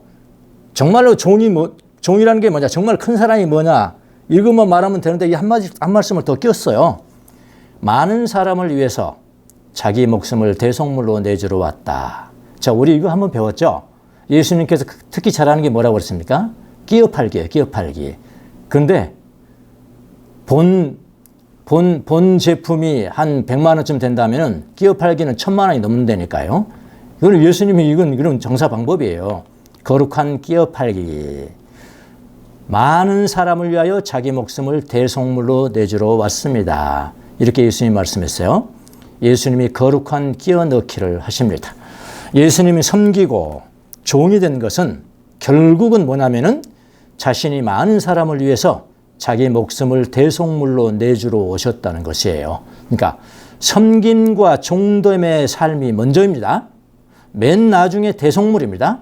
정말로 종이라는 게 뭐냐, 정말 큰 사람이 뭐냐, 이것만 말하면 되는데 이 한 말씀을 더 꼈어요. 많은 사람을 위해서 자기 목숨을 대속물로 내주러 왔다. 자, 우리 이거 한번 배웠죠? 예수님께서 특히 잘하는 게 뭐라고 그랬습니까? 끼어 팔기예요, 끼어 팔기. 근데 본 제품이 한 100만 원쯤 된다면은 끼어 팔기는 1000만 원이 넘는다니까요. 이거는 예수님이 이런 정사 방법이에요. 거룩한 끼어 팔기. 많은 사람을 위하여 자기 목숨을 대속물로 내주러 왔습니다. 이렇게 예수님이 말씀했어요. 예수님이 거룩한 끼어 넣기를 하십니다. 예수님이 섬기고 종이 된 것은 결국은 뭐냐면은 자신이 많은 사람을 위해서 자기 목숨을 대속물로 내주러 오셨다는 것이에요. 그러니까 섬김과 종됨의 삶이 먼저입니다. 맨 나중에 대속물입니다.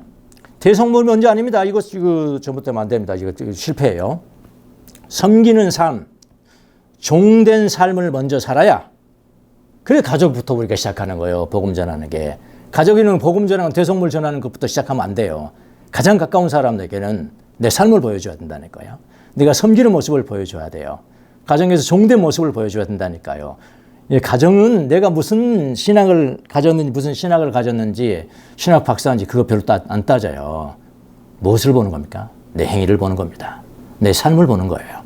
대속물이 먼저 아닙니다. 이거 잘못되면 안 됩니다. 이거 실패예요. 섬기는 삶, 종된 삶을 먼저 살아야 그래 가족부터 우리가 시작하는 거예요. 복음 전하는 게. 가족이는 복음 전하는 대속물 전하는 것부터 시작하면 안 돼요. 가장 가까운 사람에게는 내 삶을 보여줘야 된다는 거예요. 네가 섬기는 모습을 보여줘야 돼요. 가정에서 종된 모습을 보여줘야 된다니까요. 예, 가정은 내가 무슨 신학을 가졌는지 신학 박사인지 그거 별로 안 따져요. 무엇을 보는 겁니까? 내 행위를 보는 겁니다. 내 삶을 보는 거예요.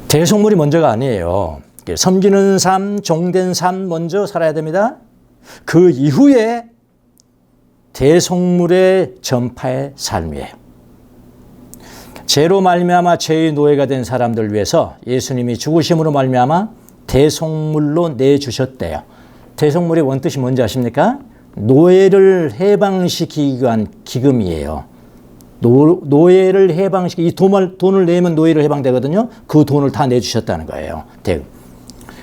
대속물이 먼저가 아니에요. 섬기는 삶, 종된 삶 먼저 살아야 됩니다. 그 이후에 대속물의 전파의 삶이에요. 죄로 말미암아 죄의 노예가 된 사람들 위해서 예수님이 죽으심으로 말미암아 대속물로 내주셨대요. 대속물의 원뜻이 뭔지 아십니까? 노예를 해방시키기 위한 기금이에요. 노예를 해방시키기, 이 돈을 내면 노예를 해방되거든요. 그 돈을 다 내주셨다는 거예요.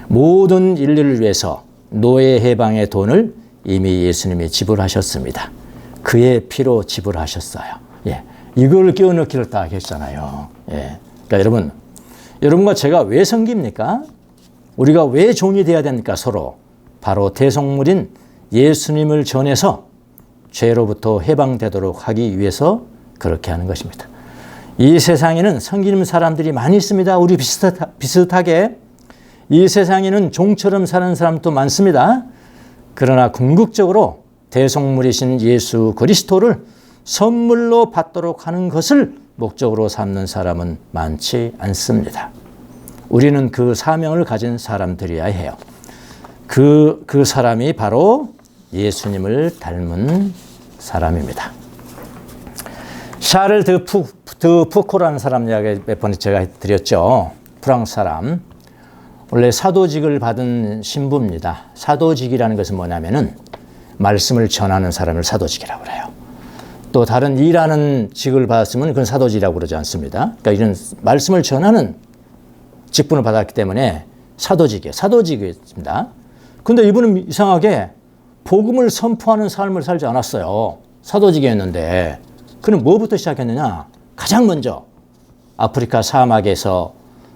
모든 인류를 위해서 노예 해방의 돈을 이미 예수님이 지불하셨습니다. 그의 피로 지불하셨어요. 예. 이걸 끼워넣기를 다 했잖아요. 예. 그러니까 여러분과 제가 왜 섬깁니까? 우리가 왜 종이 되어야 됩니까? 서로. 바로 대속물인 예수님을 전해서 죄로부터 해방되도록 하기 위해서 그렇게 하는 것입니다. 이 세상에는 섬기는 사람들이 많이 있습니다. 우리 비슷하게. 이 세상에는 종처럼 사는 사람도 많습니다. 그러나 궁극적으로 대속물이신 예수 그리스도를 선물로 받도록 하는 것을 목적으로 삼는 사람은 많지 않습니다. 우리는 그 사명을 가진 사람들이어야 해요. 그 사람이 바로 예수님을 닮은 사람입니다. 샤를 드 푸코라는 사람 이야기 몇 번 제가 드렸죠. 프랑스 사람. 원래 사도직을 받은 신부입니다. 사도직이라는 것은 뭐냐면은 말씀을 전하는 사람을 사도직이라고 그래요. 또 다른 일하는 직을 받았으면 그건 사도직이라고 그러지 않습니다. 그러니까 이런 말씀을 전하는 직분을 받았기 때문에 사도직이었습니다. 근데 이분은 이상하게 복음을 선포하는 삶을 살지 않았어요. 사도직이었는데 그는 뭐부터 시작했느냐? 가장 먼저 아프리카 사막에서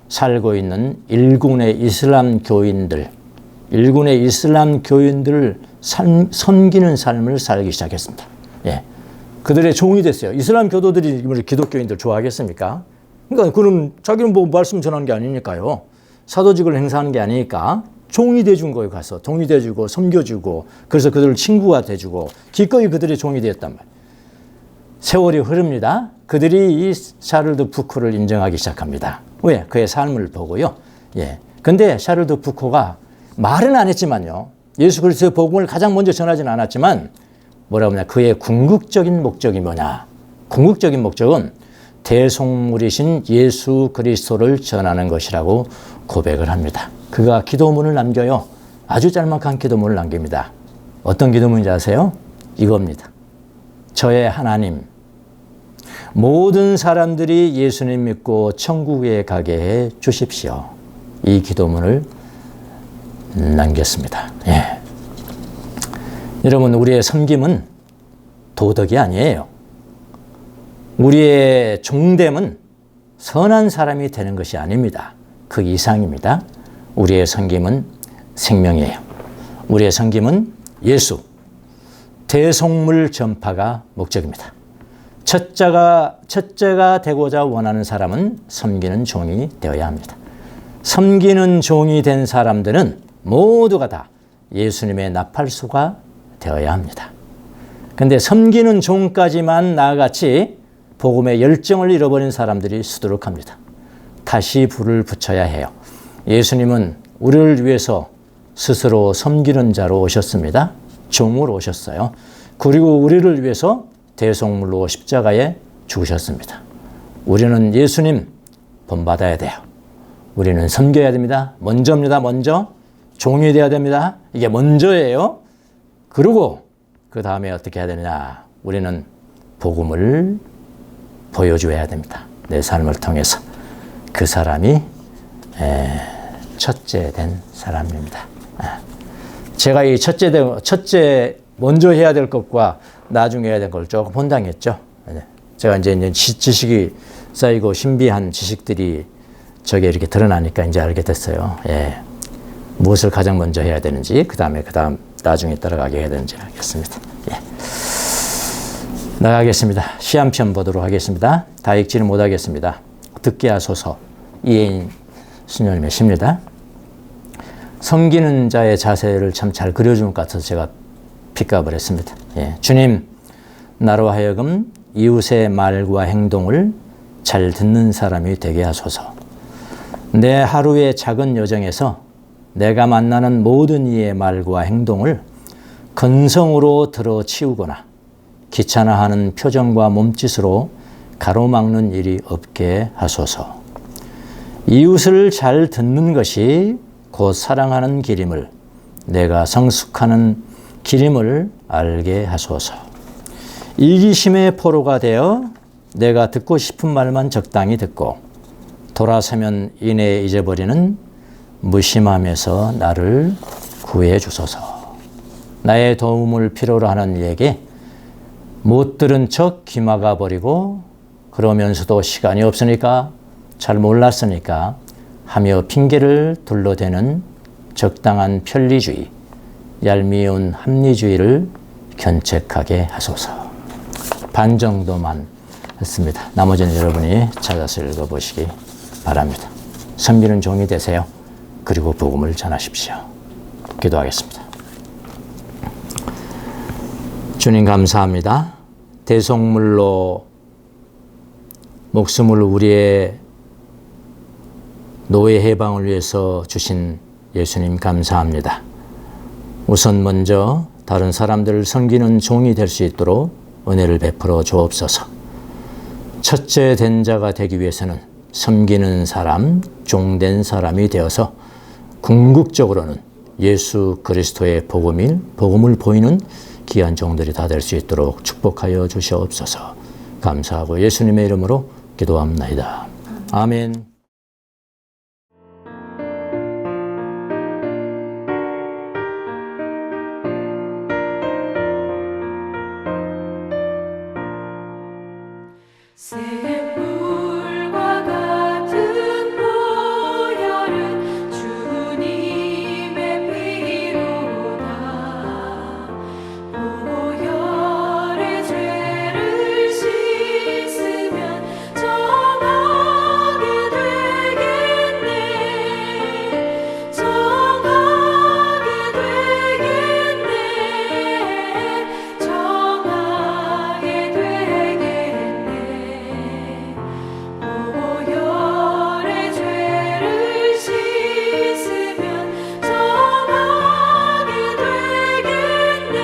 살고 있는 일군의 이슬람 교인들을 섬기는 삶을 살기 시작했습니다. 예. 그들의 종이 됐어요. 이슬람 교도들이 기독교인들 좋아하겠습니까? 그러니까 그는 자기는 뭐 말씀 전하는 게 아니니까요. 사도직을 행사하는 게 아니니까 종이 돼준 거예요. 가서 종이 돼주고 섬겨주고 그래서 그들을 친구가 돼주고 기꺼이 그들의 종이 되었단 말이에요. 세월이 흐릅니다. 그들이 이 샤를드 푸코를 인정하기 시작합니다. 왜? 그의 삶을 보고요. 예. 근데 샤를드 푸코가 말은 안 했지만요. 예수 그리스도의 복음을 가장 먼저 전하지는 않았지만 뭐라고 하냐? 그의 궁극적인 목적이 뭐냐? 궁극적인 목적은 대속물이신 예수 그리스도를 전하는 것이라고 고백을 합니다. 그가 기도문을 남겨요. 아주 짤막한 기도문을 남깁니다. 어떤 기도문인지 아세요? 이겁니다. 저의 하나님, 모든 사람들이 예수님 믿고 천국에 가게 해 주십시오. 이 기도문을 남겼습니다. 예. 여러분, 우리의 섬김은 도덕이 아니에요. 우리의 종됨은 선한 사람이 되는 것이 아닙니다. 그 이상입니다. 우리의 섬김은 생명이에요. 우리의 섬김은 예수, 대속물 전파가 목적입니다. 첫째가 되고자 원하는 사람은 섬기는 종이 되어야 합니다. 섬기는 종이 된 사람들은 모두가 다 예수님의 나팔수가 되어야 합니다. 그런데 섬기는 종까지만 나아같이 복음의 열정을 잃어버린 사람들이 수두룩합니다. 다시 불을 붙여야 해요. 예수님은 우리를 위해서 스스로 섬기는 자로 오셨습니다. 종으로 오셨어요. 그리고 우리를 위해서 대속물로 십자가에 죽으셨습니다. 우리는 예수님 본받아야 돼요. 우리는 섬겨야 됩니다. 먼저입니다. 먼저. 종이 되어야 됩니다. 이게 먼저예요. 그리고 그 다음에 어떻게 해야 되느냐. 우리는 복음을 보여줘야 됩니다. 내 삶을 통해서. 그 사람이 첫째 된 사람입니다. 제가 이 첫째 먼저 해야 될 것과 나중에 해야 될 걸 조금 혼당했죠. 제가 이제 지식이 쌓이고 신비한 지식들이 저게 이렇게 드러나니까 이제 알게 됐어요. 예. 무엇을 가장 먼저 해야 되는지, 그 다음 나중에 따라가게 해야 되는지 알겠습니다. 예. 나가겠습니다. 시한편 보도록 하겠습니다. 다 읽지는 못하겠습니다. 듣게 하소서. 이혜인 수녀님의 시입니다. 섬기는 자의 자세를 참 잘 그려준 것 같아서 제가 픽업을 했습니다. 예. 주님, 나로 하여금 이웃의 말과 행동을 잘 듣는 사람이 되게 하소서. 내 하루의 작은 여정에서 내가 만나는 모든 이의 말과 행동을 근성으로 들어치우거나 귀찮아하는 표정과 몸짓으로 가로막는 일이 없게 하소서. 이웃을 잘 듣는 것이 곧 사랑하는 길임을, 내가 성숙하는 길임을 알게 하소서. 이기심의 포로가 되어 내가 듣고 싶은 말만 적당히 듣고 돌아서면 이내 잊어버리는 무심함에서 나를 구해 주소서. 나의 도움을 필요로 하는 이에게 못 들은 척 귀마가 버리고 그러면서도 시간이 없으니까 잘 몰랐으니까 하며 핑계를 둘러대는 적당한 편리주의, 얄미운 합리주의를 견책하게 하소서. 반 정도만 했습니다. 나머지는 여러분이 찾아서 읽어보시기 바랍니다. 섬기는 종이 되세요. 그리고 복음을 전하십시오. 기도하겠습니다. 주님 감사합니다. 대속물로 목숨을 우리의 노예 해방을 위해서 주신 예수님 감사합니다. 우선 먼저 다른 사람들을 섬기는 종이 될 수 있도록 은혜를 베풀어 주옵소서. 첫째 된 자가 되기 위해서는 섬기는 사람, 종된 사람이 되어서 궁극적으로는 예수 그리스도의 복음을 보이는 귀한 종들이 다 될 수 있도록 축복하여 주시옵소서. 감사하고 예수님의 이름으로 기도합나이다. 아멘. 샘물과 같은 보혈은 주님의 피로다. 보혈의 죄를 씻으면 정하게 되겠네. 정하게 되겠네. 정하게 되겠네. 보혈의 죄를 씻으면 정하게 되겠네.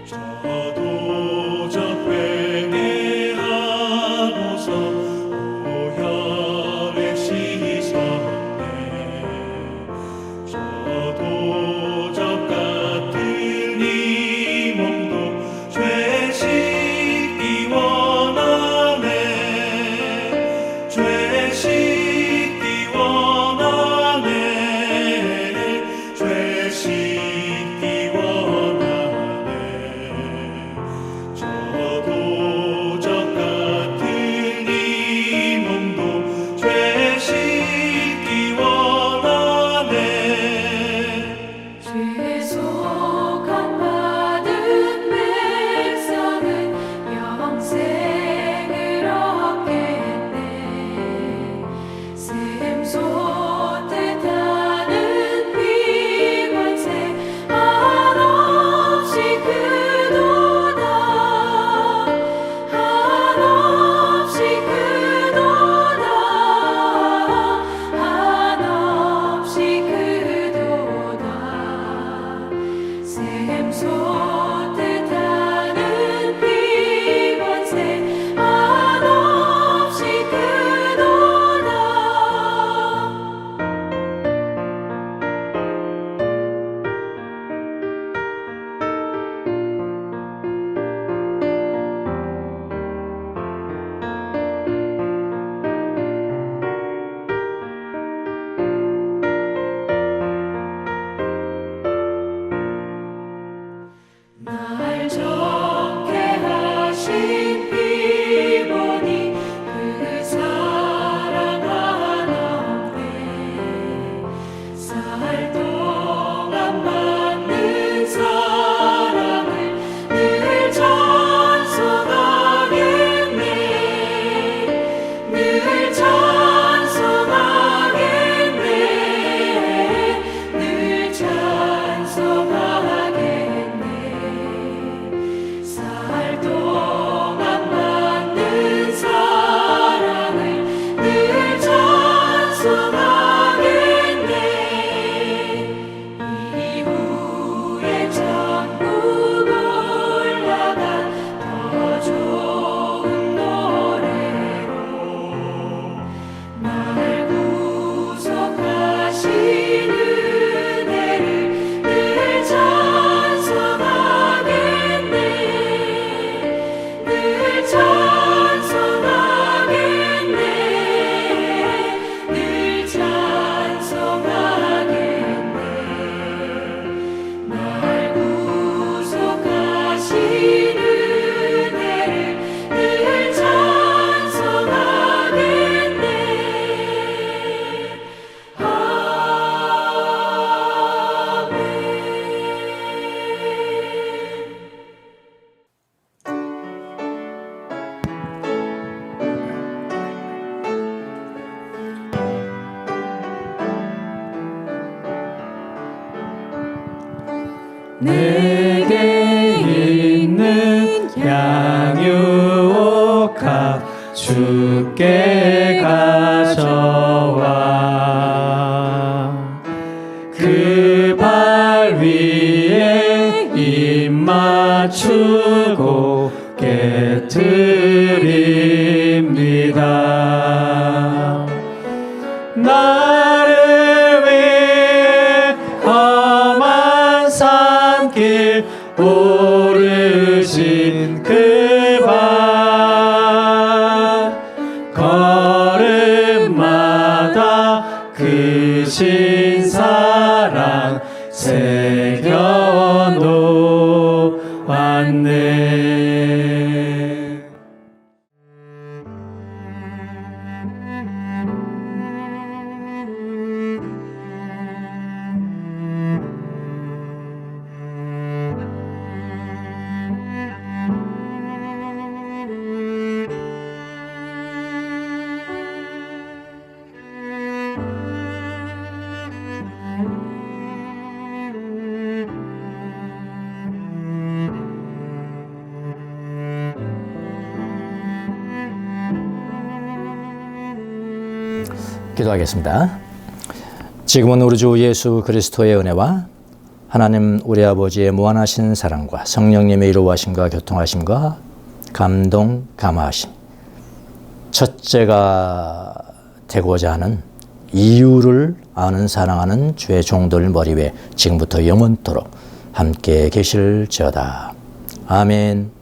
저도적 회개하고서 보혈에 씻었네. 저도적 같은 이 몸도 죄 씻기 원하네. 죄 씻기 원하네. 죄 씻기 원하네. 내게 있는 양유옥합 주께 가져와 그 발 위에 입 맞추고 깨뜨립니다. 나를 위해 험한 산길 오르신 그 발 걸음마다 크신 사랑 새겨 놓았네. 기도하겠습니다. 지금은 우리 주 예수 그리스도의 은혜와 하나님 우리 아버지의 무한하신 사랑과 성령님의 이루하심과 교통하심과 감동, 감화하심, 첫째가 되고자 하는 이유를 아는 사랑하는 주의 종들 머리 위에 지금부터 영원토록 함께 계실지어다. 아멘.